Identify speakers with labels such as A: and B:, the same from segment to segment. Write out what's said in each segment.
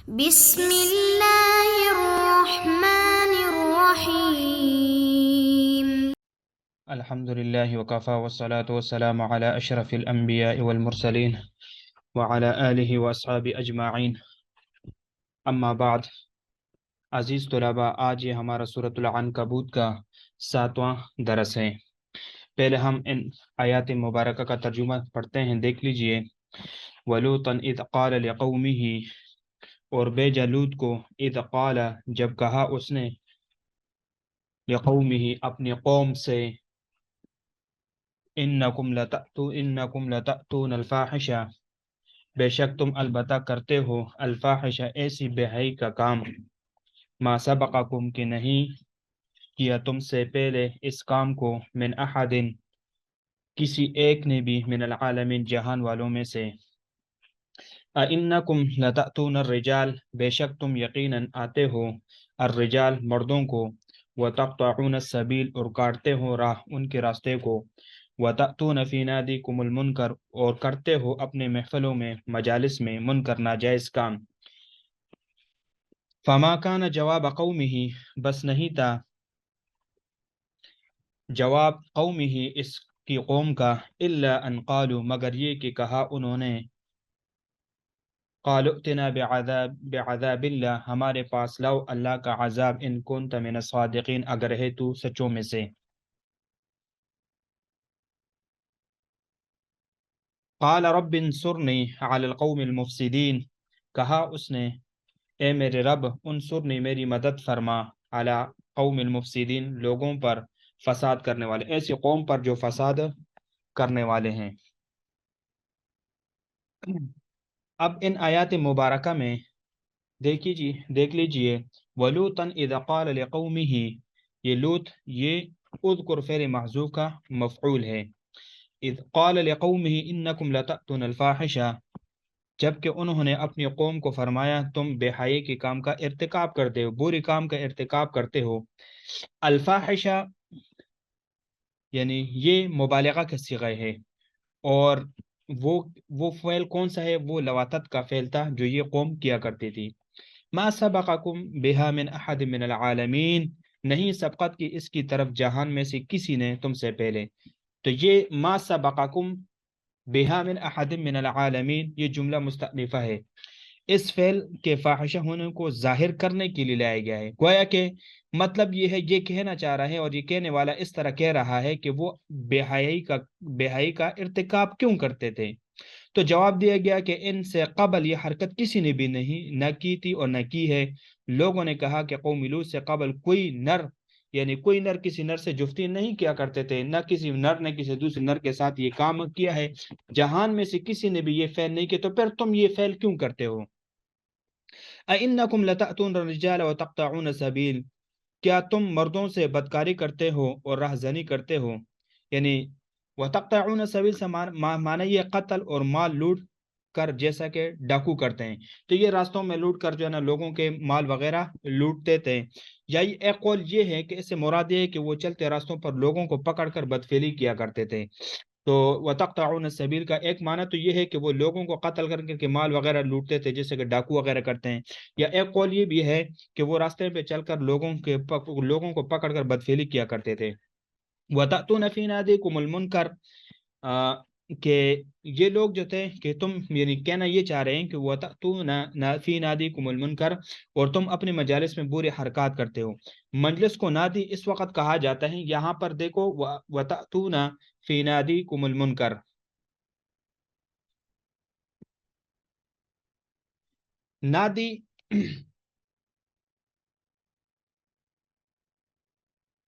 A: بسم اللہ الرحمن الرحیم۔
B: الحمد لله وكفى والصلاة والسلام على أشرف الأنبياء والمرسلين وعلى آله وأصحابه أجمعين أما بعد۔ عزیز طلباء، آج یہ ہمارا سورۃ العنکبوت کا 7واں درس ہے۔ پہلے ہم ان آیات مبارکہ کا ترجمہ پڑھتے ہیں، دیکھ لیجئے۔ وَلُوطًا إِذْ قَالَ لِقَوْمِهِ، اور بھیجا لوط کو، اذ قال، جب کہا اس نے، لقومه، اپنی قوم سے، انکم لتأتون الفاحشہ، بے شک تم البتہ کرتے ہو، الفاحشہ، ایسی بے حیائی کا کام، ما سبقکم، کہ نہیں کیا تم سے پہلے اس کام کو، من احد، کسی ایک نے بھی، من العالمین، جہان والوں میں سے۔ اَإِنَّكُمْ لَتَأْتُونَ الرِّجَالَ، بے شک تم یقیناً آتے ہو، الرجال، مردوں کو، وَتَقْطَعُونَ السَّبِيلَ، اور کاٹتے ہو راہ، ان کے راستے کو، وَتَأْتُونَ فِي نَادِيكُمُ الْمُنْكَرَ، اور کرتے ہو اپنے محفلوں میں، مجالس میں، منکر، ناجائز کام۔ فَمَا كَانَ جواب قومه، بس نہیں تھا جواب قومه، اس کی قوم کا، إِلَّا أَنْ قَالُوا، مگر یہ کہ کہا انہوں نے، قالوا ائتنا بعذاب اللہ، ہمارے پاس لاؤ اللہ کا عذاب، ان کنت من الصادقین، اگر ہے تو سچوں میں سے۔ قال رب انصرنی علی القوم المفسدین، کہا اس نے، اے میرے رب، انصرنی، میری مدد فرما، علی قوم المفسدین، لوگوں پر فساد کرنے والے، ایسی قوم پر جو فساد کرنے والے ہیں۔ اب ان آیات مبارکہ میں دیکھ لیجئے، وَلُوطًا إِذْ قَالَ لِقَوْمِهِ، یہ لوط، یہ اذکر فعل محذوف کا مفعول ہے۔ اذ قال لقومه انکم لتأتون الفاحشہ، جبکہ انہوں نے اپنی قوم کو فرمایا، تم بے حیائی کے کام کا ارتکاب کرتے ہو، بری کام کا ارتکاب کرتے ہو۔ الفاحشہ یعنی یہ مبالغہ کا صیغہ ہے، اور وہ فعل کون سا ہے؟ وہ لواتت کا فعل تھا جو یہ قوم کیا کرتی تھی۔ ما سبقکم بها من احد من العالمین، نہیں سبقت کی اس کی طرف جہان میں سے کسی نے تم سے پہلے۔ تو یہ ما سبقکم بها من احد من العالمین، یہ جملہ مستأنفہ ہے، اس فعل کے فاحشہ ہونے کو ظاہر کرنے کے لیے لایا گیا ہے۔ گویا کہ مطلب یہ ہے، یہ کہنا چاہ رہا ہے، اور یہ کہنے والا اس طرح کہہ رہا ہے کہ وہ بے حیائی کا ارتکاب کیوں کرتے تھے؟ تو جواب دیا گیا کہ ان سے قبل یہ حرکت کسی نے بھی نہ کی تھی اور نہ کی ہے۔ لوگوں نے کہا کہ قوم لوط سے قبل کوئی نر کسی نر سے جفتی نہیں کیا کرتے تھے، نہ کسی نر نے کسی دوسرے نر کے ساتھ یہ کام کیا ہے، جہان میں سے کسی نے بھی یہ فعل نہیں کیا، تو پھر تم یہ فعل کیوں کرتے ہو؟ اَإِنَّكُمْ لَتَأْتُونَ الرِّجَالَ وَتَقْطَعُونَ السَّبِيلَ، کیا تم مردوں سے بدکاری کرتے ہو اور راہزنی کرتے ہو؟ یعنی وَتَقْطَعُونَ السَّبِيلَ سے معنی یہ قتل اور مال لوٹ کر، جیسا کہ ڈاکو کرتے ہیں، تو یہ راستوں میں لوٹ کر جو ہے نا لوگوں کے مال وغیرہ لوٹتے تھے۔ یا ایک قول یہ ہے کہ اس سے مراد یہ ہے کہ وہ چلتے راستوں پر لوگوں کو پکڑ کر بدفعلی کیا کرتے تھے۔ تو وَتَقْطَعُونَ السَّبِيلَ کا ایک معنی تو یہ ہے کہ وہ لوگوں کو قتل کر کے مال وغیرہ لوٹتے تھے، جیسے کہ ڈاکو وغیرہ کرتے ہیں۔ یا ایک قول یہ بھی ہے کہ وہ راستے پہ چل کر لوگوں کو پکڑ کر بدفعلی کیا کرتے تھے۔ وَتَأْتُونَ فِي نَادِيكُمُ الْمُنْكَرَ، کہ یہ لوگ جو تھے کہ تم، یعنی کہنا یہ چاہ رہے ہیں کہ وَتَأْتُونَ فِي نَادِيكُمُ الْمُنْكَرَ، اور تم اپنے مجالس میں بری حرکات کرتے ہو۔ مجلس کو نادی اس وقت کہا جاتا ہے، یہاں پر دیکھو، وَتَأْتُونَ فِي نَادِيكُمُ الْمُنْكَرَ، نادی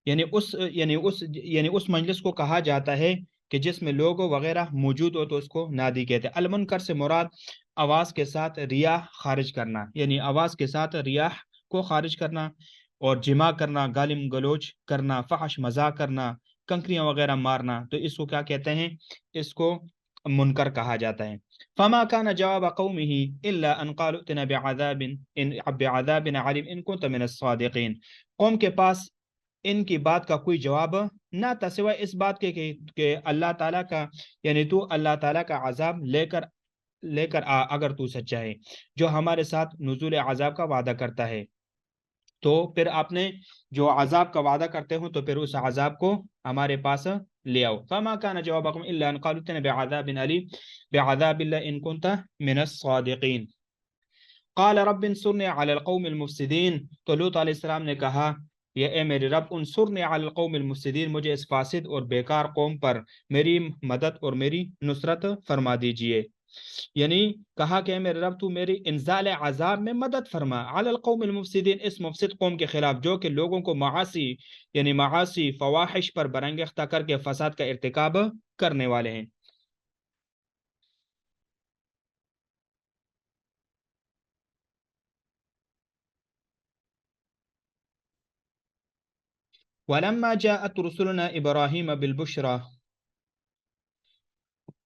B: یعنی اس مجلس کو کہا جاتا ہے کہ جس میں لوگ وغیرہ موجود ہو، تو اس کو نادی کہتے ہیں۔ المنکر سے مراد آواز کے ساتھ ریاح خارج کرنا، یعنی آواز کے ساتھ ریاح کو خارج کرنا، اور جمع کرنا، گالم گلوچ کرنا، فحش مذاق کرنا، کنکریاں وغیرہ مارنا، تو اس کو کیا کہتے ہیں؟ اس کو منکر کہا جاتا ہے۔ فما كان جواب قومه الا ان قالوا ائتنا بعذاب علیم ان كنت من الصادقین، قوم کے پاس ان کی بات کا کوئی جواب نہ تھا سوائے اس بات کے کہ اللہ تعالیٰ کا، یعنی تو اللہ تعالیٰ کا عذاب لے کر لے کر آ اگر تو سچا ہے، جو ہمارے ساتھ نزول عذاب کا وعدہ کرتا ہے۔ تو پھر آپ نے جو عذاب کا وعدہ کرتے ہو تو پھر اس عذاب کو ہمارے پاس لے آؤ۔ فما كان جوابكم الا ان قالوا ائتنا بعذاب اليم بعذاب الله ان كنت من الصادقين قال رب انصرني على القوم المفسدين۔ تو لوط علیہ السلام نے کہا، یہ اے میرے رب، انصرنی علی القوم المفسدین، مجھے اس فاسد اور بیکار قوم پر میری مدد اور میری نصرت فرما دیجئے۔ یعنی کہا کہ اے میرے رب تو میری انزال عذاب میں مدد فرما، علی القوم المفسدین، اس مفسد قوم کے خلاف جو کہ لوگوں کو معاصی یعنی معاصی فواحش پر برانگیختہ کر کے فساد کا ارتکاب کرنے والے ہیں۔ ولما جاءت رسلنا ابراہیم بالبشرى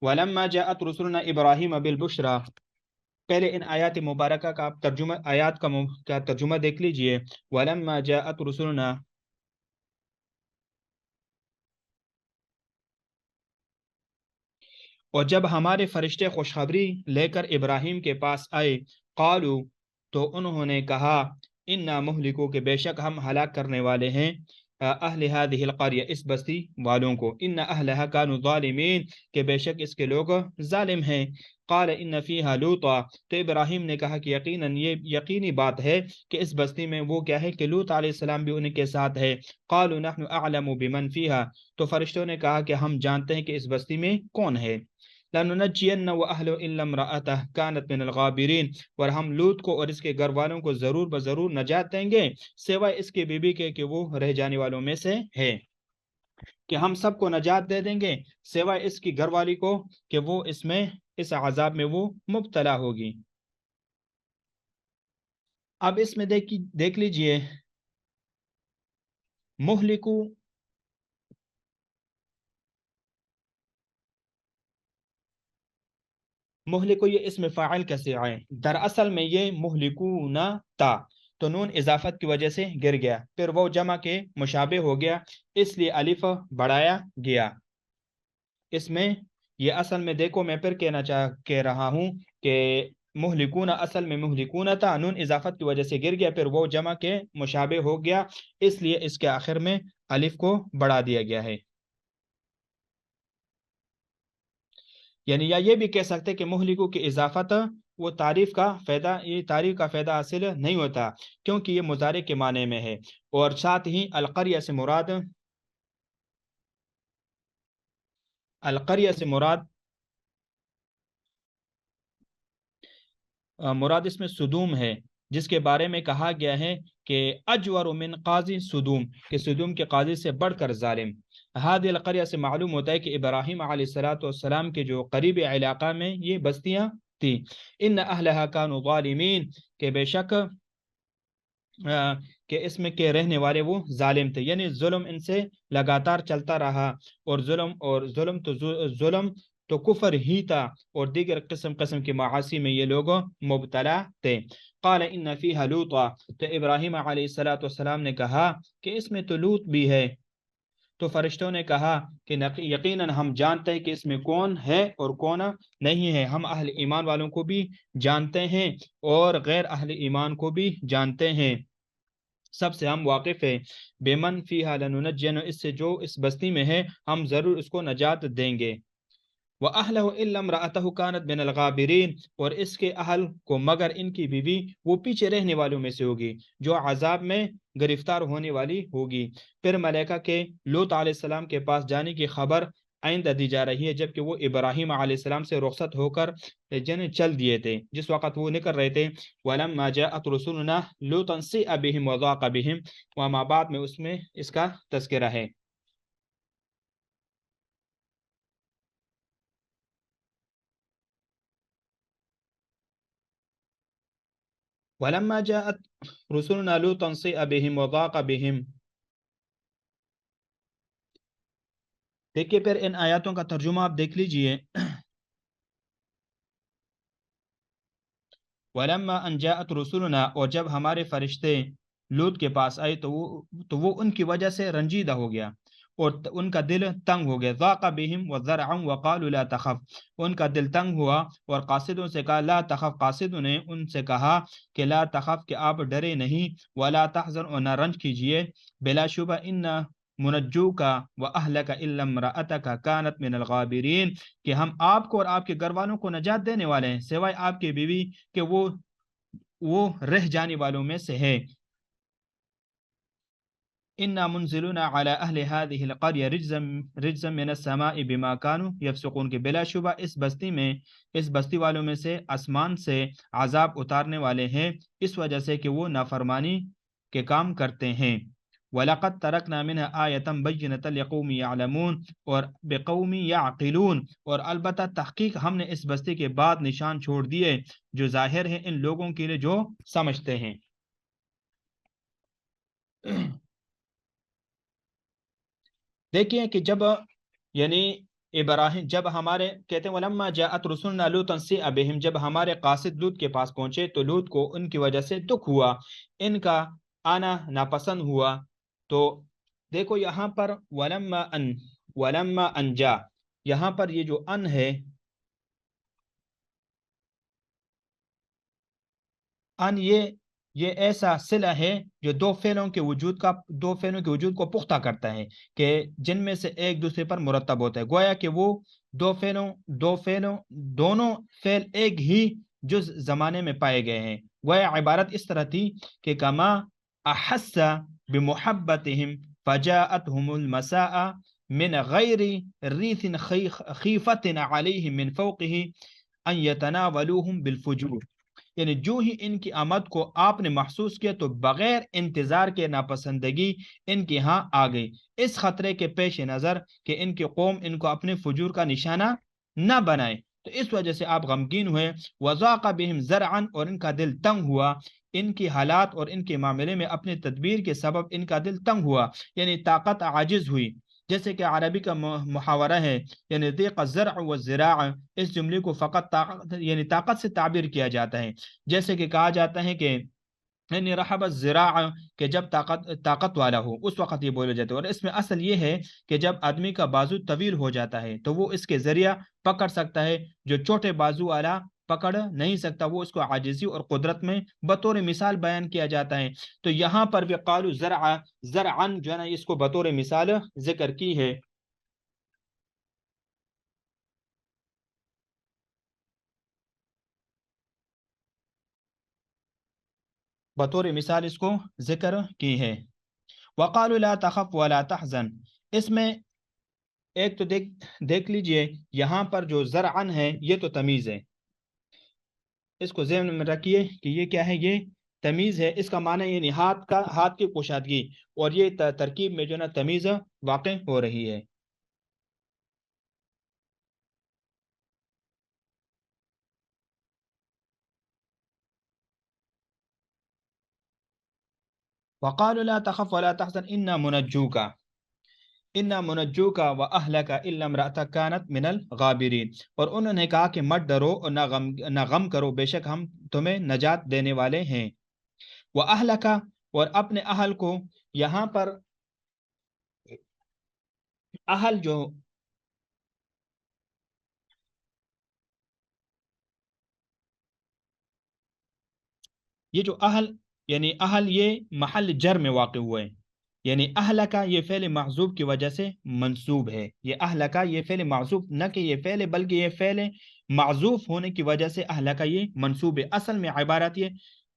B: ولما جاءت رسلنا ابراہیم بالبشرى، پہلے ان آیات مبارکہ کا آپ ترجمہ، آیات کا ترجمہ دیکھ لیجئے۔ ولما جاءت رسلنا، اور جب ہمارے فرشتے خوشخبری لے کر ابراہیم کے پاس آئے، قالو، تو انہوں نے کہا، انا مہلکو، کہ بے شک ہم ہلاک کرنے والے ہیں، اہل هذه القریہ، اس بستی والوں کو، ان اہلها كانوا ظالمین، کہ بے شک اس کے لوگ ظالم ہیں۔ قال ان فیہا لوطا، تو ابراہیم نے کہا کہ یقیناً یہ یقینی بات ہے کہ اس بستی میں وہ کیا ہے کہ لوط علیہ السلام بھی ان کے ساتھ ہے۔ قالوا نحن اعلم بمن فیہا، تو فرشتوں نے کہا کہ ہم جانتے ہیں کہ اس بستی میں کون ہے۔ لَنُنَجِّيَنَّ وَأَهْلُهُ إِلَّا امْرَأَتَهُ كَانَتْ مِنَ الْغَابِرِينَ، اور ہم لوط کو اور اس کے گھر والوں کو ضرور بضرور نجات دیں گے، سوائے اس کی بیوی کے کہ وہ رہ جانے والوں میں سے ہے، کہ ہم سب کو نجات دے دیں گے سوائے اس کی گھر والی کو کہ وہ اس عذاب میں وہ مبتلا ہوگی۔ اب اس میں دیکھ لیجئے، مہلکو، مہلکو یہ اسم فاعل کا صیغہ ہے، دراصل میں یہ مہلکون تا، تو نون اضافت کی وجہ سے گر گیا، پھر وہ جمع کے مشابہ ہو گیا، اس لیے الف بڑھایا گیا۔ اس میں یہ اصل میں دیکھو، میں پھر کہہ رہا ہوں کہ مہلکون اصل میں مہلکون تھا، نون اضافت کی وجہ سے گر گیا، پھر وہ جمع کے مشابہ ہو گیا، اس لیے اس کے آخر میں الف کو بڑھا دیا گیا ہے۔ یعنی یا یہ بھی کہہ سکتے کہ مہلکو کی اضافت وہ تعریف کا فائدہ حاصل نہیں ہوتا، کیونکہ یہ مضارع کے معنی میں ہے، اور ساتھ ہی القریہ سے مراد اس میں صدوم ہے، جس کے بارے میں کہا گیا ہے کہ اجور من قاضی صدوم، کہ صدوم کے قاضی سے بڑھ کر ظالم۔ ہادی القریہ سے معلوم ہوتا ہے کہ ابراہیم علیہ السلام کے جو قریبی علاقہ میں یہ بستیاں تھی۔ ان اہلها كانوا ظالمین، کہ بے شک کہ اس میں کے رہنے والے وہ ظالم تھے، یعنی ظلم ان سے لگاتار چلتا رہا، اور ظلم تو کفر ہی تھا، اور دیگر قسم کی معاصی میں یہ لوگ مبتلا تھے۔ قال ان فیہا لوطا، تو ابراہیم علیہ السلام نے کہا کہ اس میں تو لوط بھی ہے۔ تو فرشتوں نے کہا کہ یقیناً ہم جانتے ہیں کہ اس میں کون ہے اور کون نہیں ہے، ہم اہل ایمان والوں کو بھی جانتے ہیں اور غیر اہل ایمان کو بھی جانتے ہیں، سب سے ہم واقف ہیں۔ بمن فیہا لننجین، اس سے جو اس بستی میں ہے ہم ضرور اس کو نجات دیں گے۔ وَأَهْلَهُ إِلَّا امْرَأَتَهُ كَانَتْ مِنَ الْغَابِرِينَ، اور اس کے اہل کو مگر ان کی بیوی وہ پیچھے رہنے والوں میں سے ہوگی، جو عذاب میں گرفتار ہونے والی ہوگی۔ پھر ملائکہ کے لوط علیہ السلام کے پاس جانے کی خبر آئندہ دی جا رہی ہے، جبکہ وہ ابراہیم علیہ السلام سے رخصت ہو کر چل دیے تھے، جس وقت وہ نکل رہے تھے۔ وَلَمَّا جَاءَتْ رُسُلُنَا لُوطًا سِیءَ بِهِمْ وَضَاقَ بِهِمْ، وما بعد میں اس میں اس کا تذکرہ ہے۔ وَلَمَّا جَاءَتْ رُسُلُنَا لُوطًا سِیءَ بِهِمْ وَضَاقَ بِهِمْ، دیکھیے پھر ان آیاتوں کا ترجمہ آپ دیکھ لیجئے۔ وَلَمَّا أَنْ جَاءَتْ رُسُلُنَا، اور جب ہمارے فرشتے لوط کے پاس آئے تو وہ ان کی وجہ سے رنجیدہ ہو گیا۔ اور ان کا دل تنگ ہو گیا. ضاق بہم وذرعا وقالوا لا تخف, ان کا دل تنگ ہوا اور قاصدوں سے کہا لا تخف, قاصدوں نے ان سے کہا کہ لا تخف, کہ آپ ڈرے نہیں, ولا تحزن, اور نہ رنج کیجئے, بلا شبہ ان منجوک واہلک الا امرأتک کانت من الغابرین, کہ ہم آپ کو اور آپ کے گھر والوں کو نجات دینے والے ہیں سوائے آپ کی بیوی کہ وہ رہ جانے والوں میں سے ہے. انا منزلون على اهل هذه القريه رجزا من السماء بما كانوا يفسقون, کے بلا شبہ اس بستی والوں میں سے آسمان سے عذاب اتارنے والے ہیں اس وجہ سے کہ وہ نافرمانی کے کام کرتے ہیں. وَلَقَدْ تَرَكْنَا مِنْهَا آيَةً بَيِّنَةً لِقَوْمٍ يَعْلَمُونَ, اور بقوم يعقلون, اور البتہ تحقیق ہم نے اس بستی کے بعد نشان چھوڑ دیے جو ظاہر ہیں ان لوگوں کے لیے جو سمجھتے ہیں. دیکھیے کہ جب یعنی ابراہیم, جب ہمارے کہتے ہیں ولما جاءت رسلنا لوطا سیء بہم, جب ہمارے قاصد لوط کے پاس پہنچے تو لوط کو ان کی وجہ سے دکھ ہوا, ان کا آنا ناپسند ہوا. تو دیکھو یہاں پر ولما ان جا, یہاں پر یہ جو ان ہے, ان یہ ایسا صلہ ہے جو دو فعلوں کے وجود کو پختہ کرتا ہے کہ جن میں سے ایک دوسرے پر مرتب ہوتا ہے, گویا کہ وہ دونوں فعل ایک ہی جز زمانے میں پائے گئے ہیں. گویا عبارت اس طرح تھی کہ کما احس بمحبتهم فجاءتهم المساء من غیر ریث خیفت علیہم من فوقه ان یتناولوهم بالفجور, یعنی جو ہی ان کی آمد کو آپ نے محسوس کیا تو بغیر انتظار کے ناپسندگی ان کے ہاں آ گئی, اس خطرے کے پیش نظر کہ ان کی قوم ان کو اپنے فجور کا نشانہ نہ بنائے, تو اس وجہ سے آپ غمگین ہوئے. وَضَاقَ بِهِمْ زَرْعًا, اور ان کا دل تنگ ہوا, ان کی حالات اور ان کے معاملے میں اپنے تدبیر کے سبب ان کا دل تنگ ہوا, یعنی طاقت عاجز ہوئی. جیسے کہ عربی کا محاورہ ہے, یعنی ضیق الزرع والزراع, اس جملے کو فقط طاقت سے تعبیر کیا جاتا ہے. جیسے کہ کہا جاتا ہے کہ یعنی رحب الزراع, کہ جب طاقت والا ہو اس وقت یہ بولے جاتے ہیں. اور اس میں اصل یہ ہے کہ جب آدمی کا بازو طویل ہو جاتا ہے تو وہ اس کے ذریعہ پکڑ سکتا ہے, جو چھوٹے بازو والا پکڑ نہیں سکتا, وہ اس کو عاجزی اور قدرت میں بطور مثال بیان کیا جاتا ہے. تو یہاں پر بھی قالوا زرعا جو ہے نا, اس کو بطور مثال ذکر کی ہے. بطور مثال اس کو ذکر کی ہے. وقالوا لا تخف ولا تحزن, اس میں ایک تو دیکھ لیجئے یہاں پر جو زرعن ہے یہ تو تمیز ہے, اس کو ذہن میں رکھیے کہ یہ کیا ہے, یہ تمیز ہے. اس کا معنی یعنی ہاتھ کی کشادگی, اور یہ ترکیب میں جو نا تمیز واقع ہو رہی ہے. وقالوا لا تخف ولا تحزن انا منجوک واہلک الا امرأتک کانت من الغابرین, اور انہوں نے کہا کہ مت ڈرو اور نہ غم کرو, بے شک ہم تمہیں نجات دینے والے ہیں. واہلک, اور اپنے اہل کو, یہاں پر اہل جو یہ جو اہل یعنی اہل یہ محل جر میں واقع ہوئے ہیں, یعنی اہل کا یہ فعل محذوب کی وجہ سے منصوب ہے. یہ اہل کا یہ فعل محذوب نہ کہ یہ فعل, بلکہ یہ فعل معذوف ہونے کی وجہ سے اہل کا یہ منصوب ہے. اصل میں عبارت یہ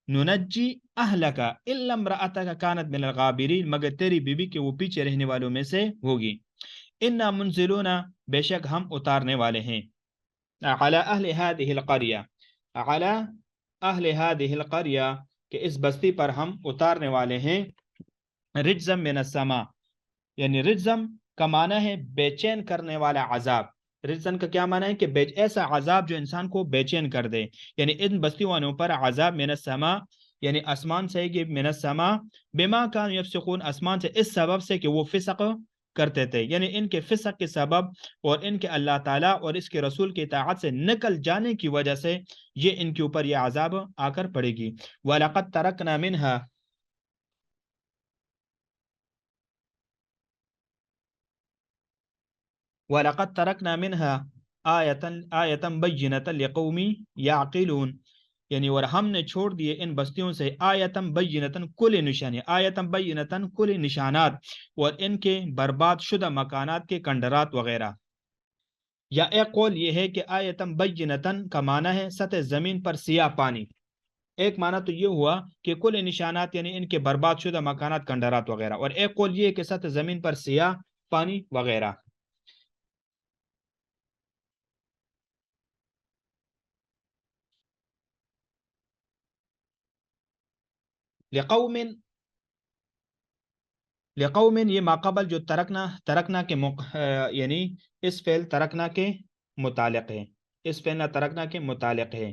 B: ننجی اہلک الا امرأتک کانت من الغابرین, مگر تیری بیوی کے وہ پیچھے رہنے والوں میں سے ہوگی. انا منزلون, بے شک ہم اتارنے والے ہیں, علی اہل هذه القرية, علی اہل هذه القرية, کہ اس بستی پر ہم اتارنے والے ہیں, رجزم من السماء, یعنی رجزم کا معنی ہے بے چین کرنے والا عذاب. رجزن کا کیا معنی ہے کہ ایسا عذاب جو انسان کو بے چین کر دے, یعنی ان بستی والوں پر عذاب من السماء, یعنی آسمان سے, کہ من السماء بما كانوا يفسقون, آسمان سے اس سبب سے کہ وہ فسق کرتے تھے, یعنی ان کے فسق کے سبب اور ان کے اللہ تعالیٰ اور اس کے رسول کی اطاعت سے نکل جانے کی وجہ سے یہ ان کے اوپر یہ عذاب آ کر پڑے گی. وَلَقَدْ تَرَكْنَا مِنْهَا, وَلَقَدْ تَرَكْنَا مِنْهَا آیَةً بَيِّنَةً لِقَوْمٍ يَعْقِلُونَ، یعنی اور ہم نے چھوڑ دیے ان بستیوں سے آیتم بینتن کل نشانی، آیتم بینتن کل نشانات، اور ان کے برباد شدہ مکانات کے کنڈرات وغیرہ۔ یا ایک قول یہ ہے کہ آیتم بینتن کا معنی ہے سطح زمین پر سیاہ پانی، ایک معنی تو یہ ہوا کہ کل نشانات یعنی ان کے برباد شدہ مکانات کنڈرات وغیرہ، اور ایک قول یہ ہے کہ سطح زمین پر سیاہ پانی وغیرہ۔ لقوم، لقوم یہ ماقبل جو ترکنا کے یعنی اس فعل ترکنا کے متعلق ہے، اس فعل ترکنا کے متعلق ہے۔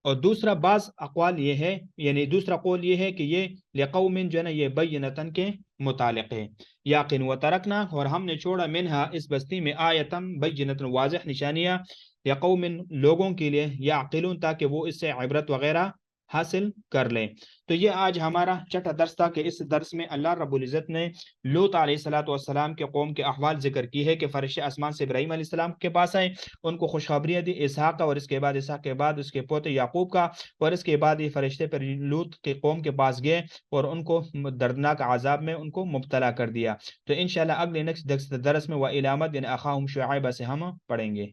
B: اور دوسرا بعض اقوال یہ ہے، یعنی دوسرا قول یہ ہے کہ یہ لقوم جو ہے نا یہ بینتن کے متعلق ہے۔ یاقین و ترکنا، اور ہم نے چھوڑا منہا اس بستی میں آیتم بینتن واضح نشانیاں، لقوم لوگوں کے لیے، یعقلون تاکہ وہ اس سے عبرت وغیرہ حاصل کر لیں۔ تو یہ آج ہمارا چھٹا درس تھا کہ اس درس میں اللہ رب العزت نے لوط علیہ السلام کے قوم کے احوال ذکر کی ہے کہ فرشتے آسمان سے ابراہیم علیہ السلام کے پاس آئے، ان کو خوشخبریاں دی اسحاق کا، اور اس کے بعد اسحاق کے بعد اس کے پوتے یعقوب کا، اور اس کے بعد یہ فرشتے پر لوط کے قوم کے پاس گئے اور ان کو دردناک عذاب میں ان کو مبتلا کر دیا۔ تو انشاءاللہ اگلے نیکسٹ درس میں وَإِلَىٰ مَدْيَنَ أَخَاهُمْ شُعَيْبًا سے ہم پڑھیں گے۔